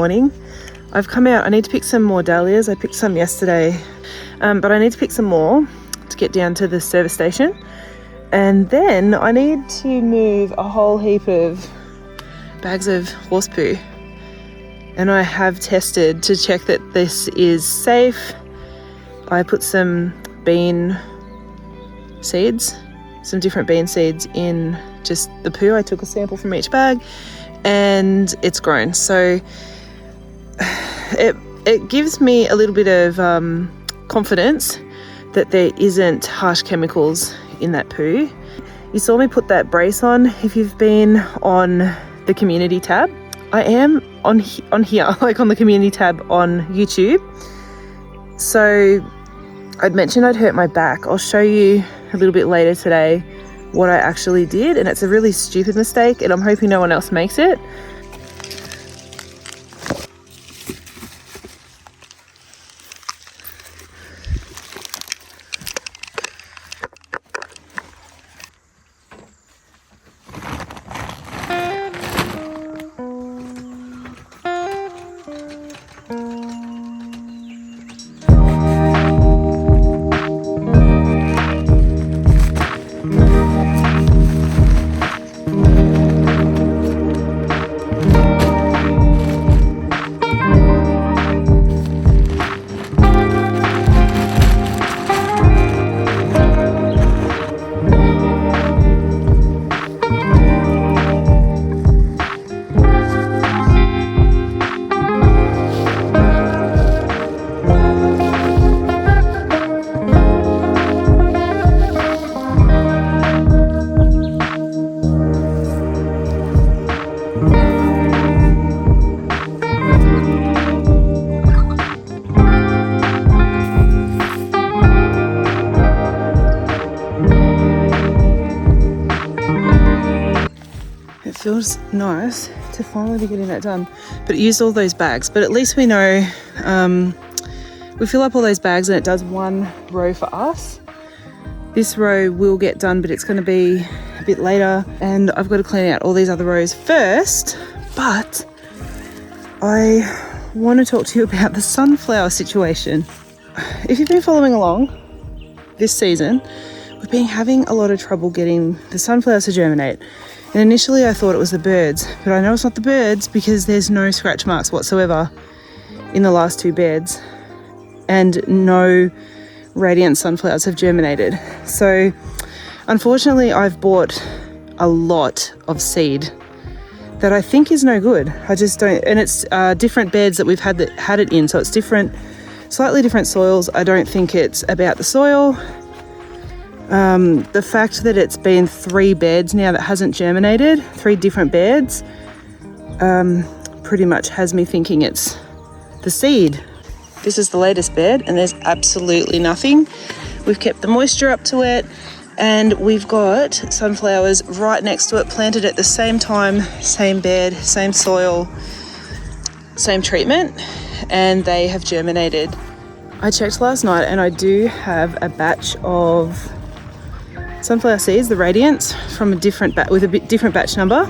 morning. I've come out, I need to pick some more dahlias. I picked some yesterday, but I need to pick some more to get down to the service station. And then I need to move a whole heap of bags of horse poo. And I have tested to check that this is safe. I put some bean seeds, some different bean seeds in just the poo. I took a sample from each bag and it's grown. So it gives me a little bit of confidence that there isn't harsh chemicals in that poo. You saw me put that brace on if you've been on the community tab. I am on here, like on the community tab on YouTube. So I'd mentioned I'd hurt my back. I'll show you a little bit later today what I actually did, and it's a really stupid mistake and I'm hoping no one else makes it. Feels nice to finally be getting that done, but it used all those bags. But at least we know we fill up all those bags and it does one row for us. This row will get done, but it's going to be a bit later, and I've got to clean out all these other rows first. But I want to talk to you about the sunflower situation. If you've been following along this season, we've been having a lot of trouble getting the sunflowers to germinate. And initially I thought it was the birds, but I know it's not the birds because there's no scratch marks whatsoever in the last two beds and no radiant sunflowers have germinated. So unfortunately I've bought a lot of seed that I think is no good. I just don't, and it's different beds that we've had it in, so it's different, slightly different soils. I don't think it's about the soil. The fact that it's been 3 beds now that hasn't germinated, 3 different beds, pretty much has me thinking it's the seed. This is the latest bed and there's absolutely nothing. We've kept the moisture up to it and we've got sunflowers right next to it, planted at the same time, same bed, same soil, same treatment, and they have germinated. I checked last night and I do have a batch of sunflower seeds, the radiants, from a different with a bit different batch number.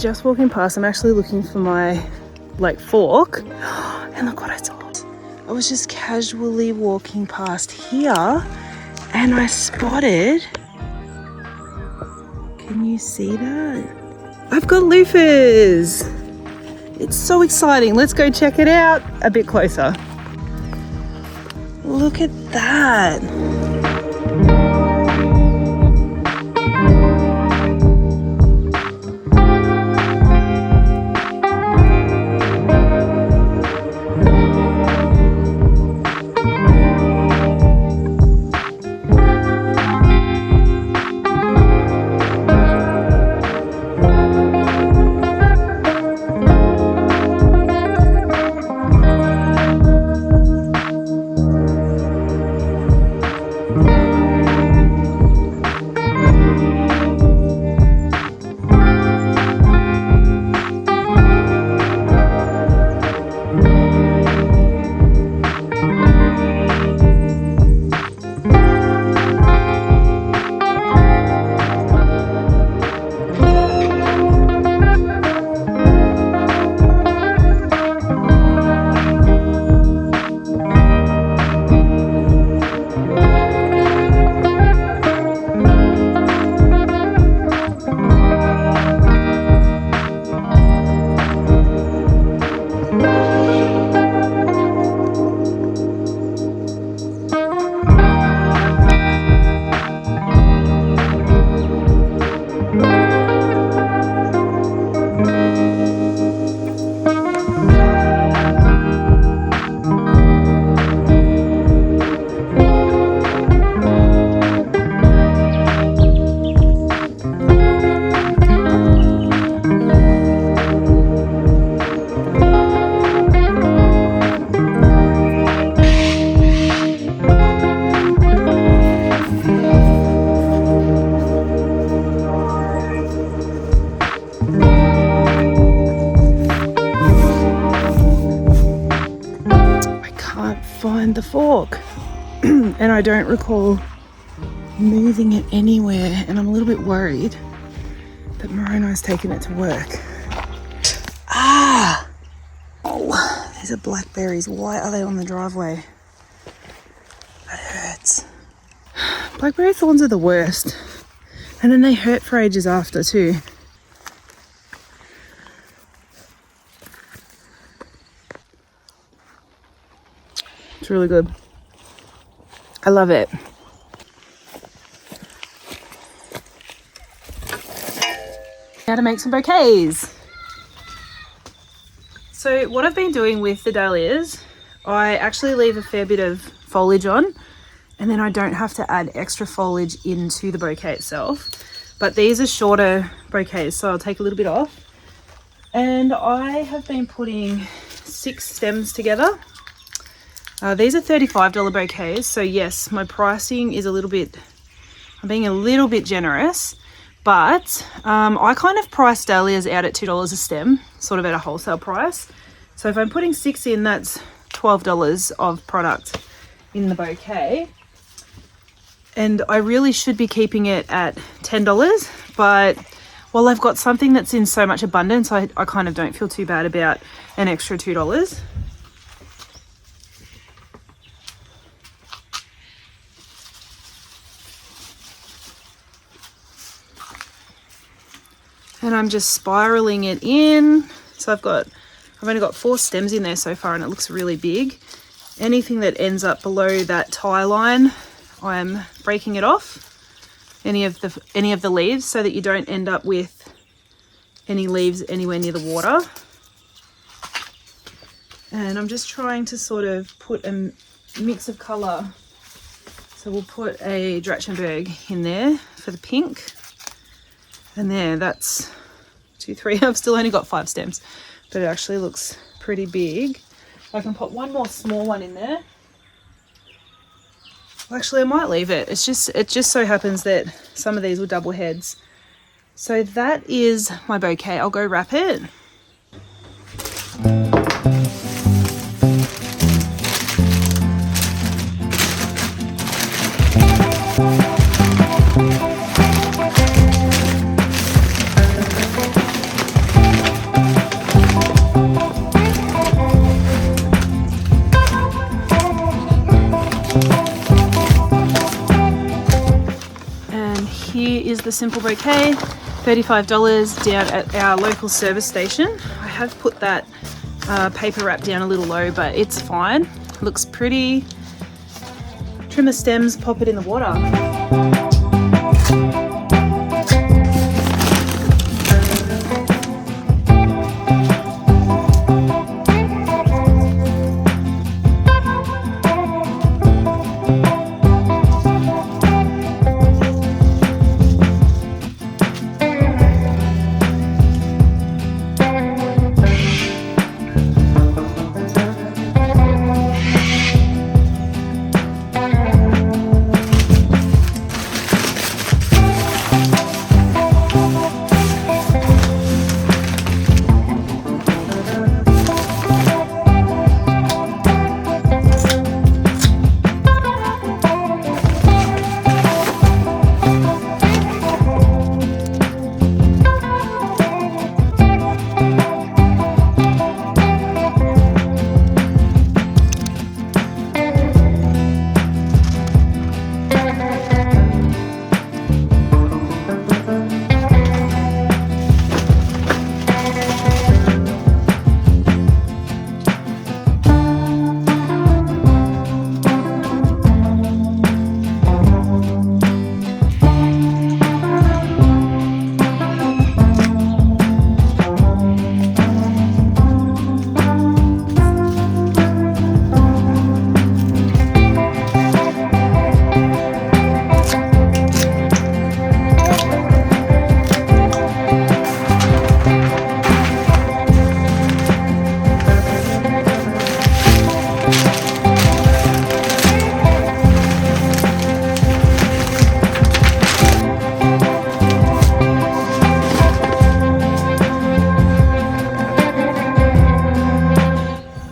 Just walking past, I'm actually looking for my fork, and look what I saw. I was just casually walking past here and I spotted, can you see that? I've got loofahs It's so exciting. Let's go check it out a bit closer. Look at that. Find the fork and I don't recall moving it anywhere, and I'm a little bit worried that Moroni's taken it to work. Oh, these are blackberries. Why are they on the driveway? That hurts. Blackberry thorns are the worst, and then they hurt for ages after too. It's really good. I love it. Now to make some bouquets. So what I've been doing with the dahlias, I actually leave a fair bit of foliage on, and then I don't have to add extra foliage into the bouquet itself. But these are shorter bouquets, so I'll take a little bit off. And I have been putting 6 stems together. These are $35 bouquets, so yes, my pricing is I'm being a little bit generous, but I kind of price dahlias out at $2 a stem, sort of at a wholesale price. So if I'm putting 6 in, that's $12 of product in the bouquet. And I really should be keeping it at $10, but while I've got something that's in so much abundance, I kind of don't feel too bad about an extra $2. And I'm just spiraling it in. So I've only got 4 stems in there so far, and it looks really big. Anything that ends up below that tie line, I'm breaking it off. Any of the leaves, so that you don't end up with any leaves anywhere near the water. And I'm just trying to sort of put a mix of colour. So we'll put a Drachenberg in there for the pink. And there, that's 2, 3. I've still only got 5 stems, but it actually looks pretty big. I can put one more small one in there. Well, actually, I might leave it. It just so happens that some of these were double heads. So that is my bouquet. I'll go wrap it. Is the simple bouquet, $35 down at our local service station. I have put that paper wrap down a little low, but it's fine. Looks pretty. Trim the stems, pop it in the water.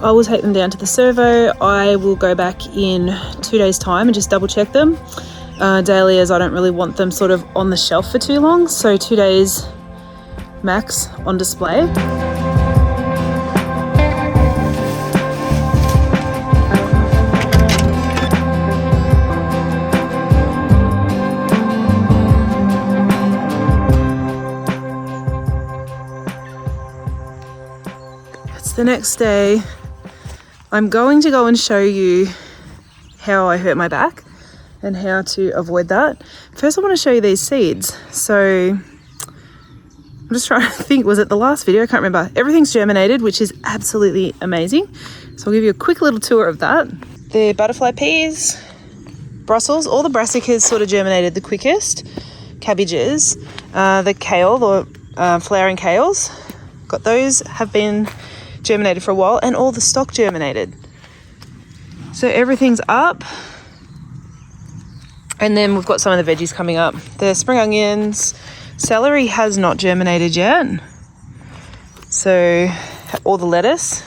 I will take them down to the servo. I will go back in 2 days' time and just double check them. Dahlias, I don't really want them sort of on the shelf for too long, so 2 days max on display. It's the next day. I'm going to go and show you how I hurt my back and how to avoid that. First, I want to show you these seeds. So I'm just trying to think, was it the last video? I can't remember. Everything's germinated, which is absolutely amazing. So I'll give you a quick little tour of that. The butterfly peas, Brussels, all the brassicas sort of germinated the quickest. Cabbages, the kale, the flowering kales, got those, have been germinated for a while, and all the stock germinated. So everything's up. And then we've got some of the veggies coming up. The spring onions, celery has not germinated yet. So all the lettuce,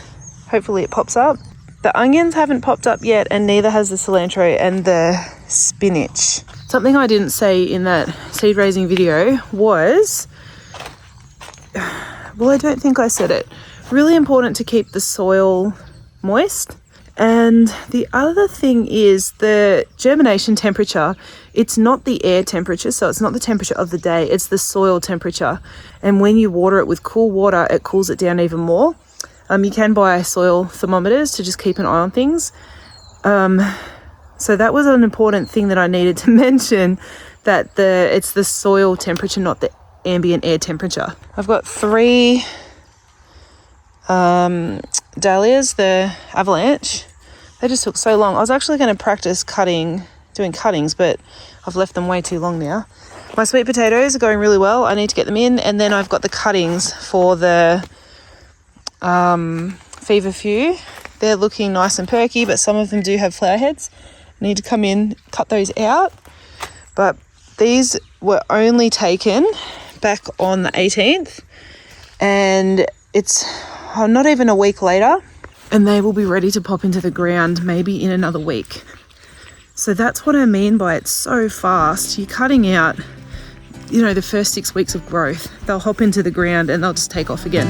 hopefully it pops up. The onions haven't popped up yet, and neither has the cilantro and the spinach. Something I didn't say in that seed raising video was, well, I don't think I said it. Really important to keep the soil moist. And the other thing is the germination temperature. It's not the air temperature, so it's not the temperature of the day, it's the soil temperature. And when you water it with cool water, it cools it down even more. You can buy soil thermometers to just keep an eye on things. So that was an important thing that I needed to mention, that it's the soil temperature, not the ambient air temperature. I've got 3 dahlias, the avalanche. They just took so long. I was actually going to practice doing cuttings, but I've left them way too long now. My sweet potatoes are going really well. I need to get them in. And then I've got the cuttings for the feverfew. They're looking nice and perky, but some of them do have flower heads. I need to come in, cut those out. But these were only taken back on the 18th, and it's not even a week later, and they will be ready to pop into the ground maybe in another week. So that's what I mean by it's so fast. You're cutting out, the first 6 weeks of growth. They'll hop into the ground and they'll just take off again.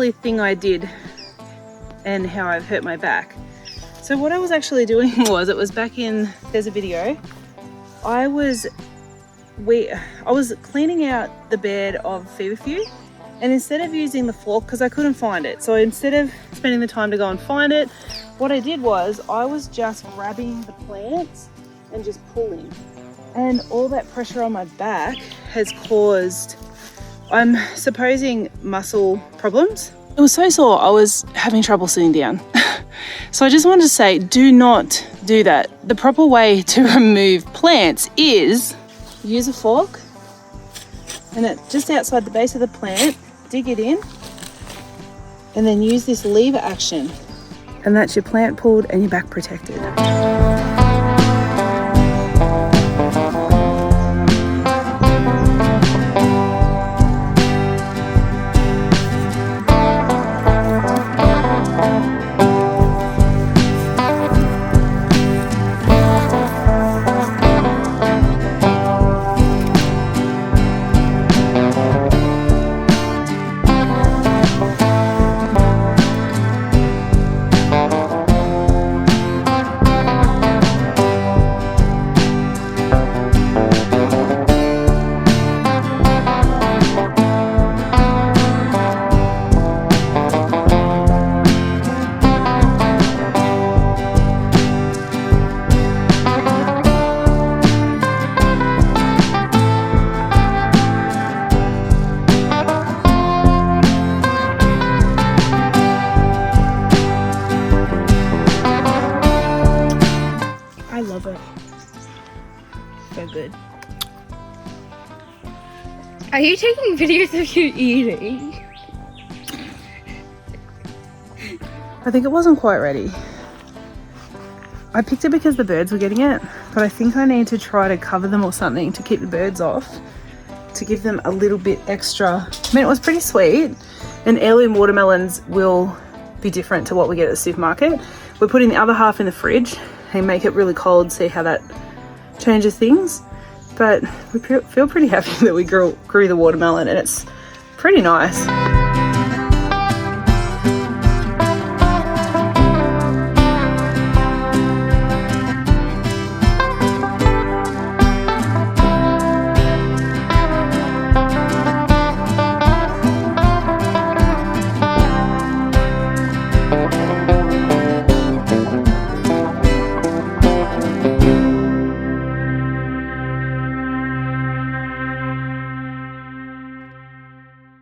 silly thing I did and how I've hurt my back. So what I was actually doing was, it was back in, there's a video, I was cleaning out the bed of feverfew, and instead of using the fork, because I couldn't find it, so instead of spending the time to go and find it, what I did was I was just grabbing the plants and just pulling, and all that pressure on my back has caused, I'm supposing, muscle problems. It was so sore I was having trouble sitting down. So I just wanted to say, do not do that. The proper way to remove plants is use a fork, and it just outside the base of the plant, dig it in, and then use this lever action, and that's your plant pulled and your back protected. So good. Are you taking videos of you eating? I think it wasn't quite ready. I picked it because the birds were getting it, but I think I need to try to cover them or something to keep the birds off, to give them a little bit extra. I mean, it was pretty sweet, and heirloom watermelons will be different to what we get at the supermarket. We're putting the other half in the fridge and make it really cold, see how that changes things. But we feel pretty happy that we grew the watermelon, and it's pretty nice.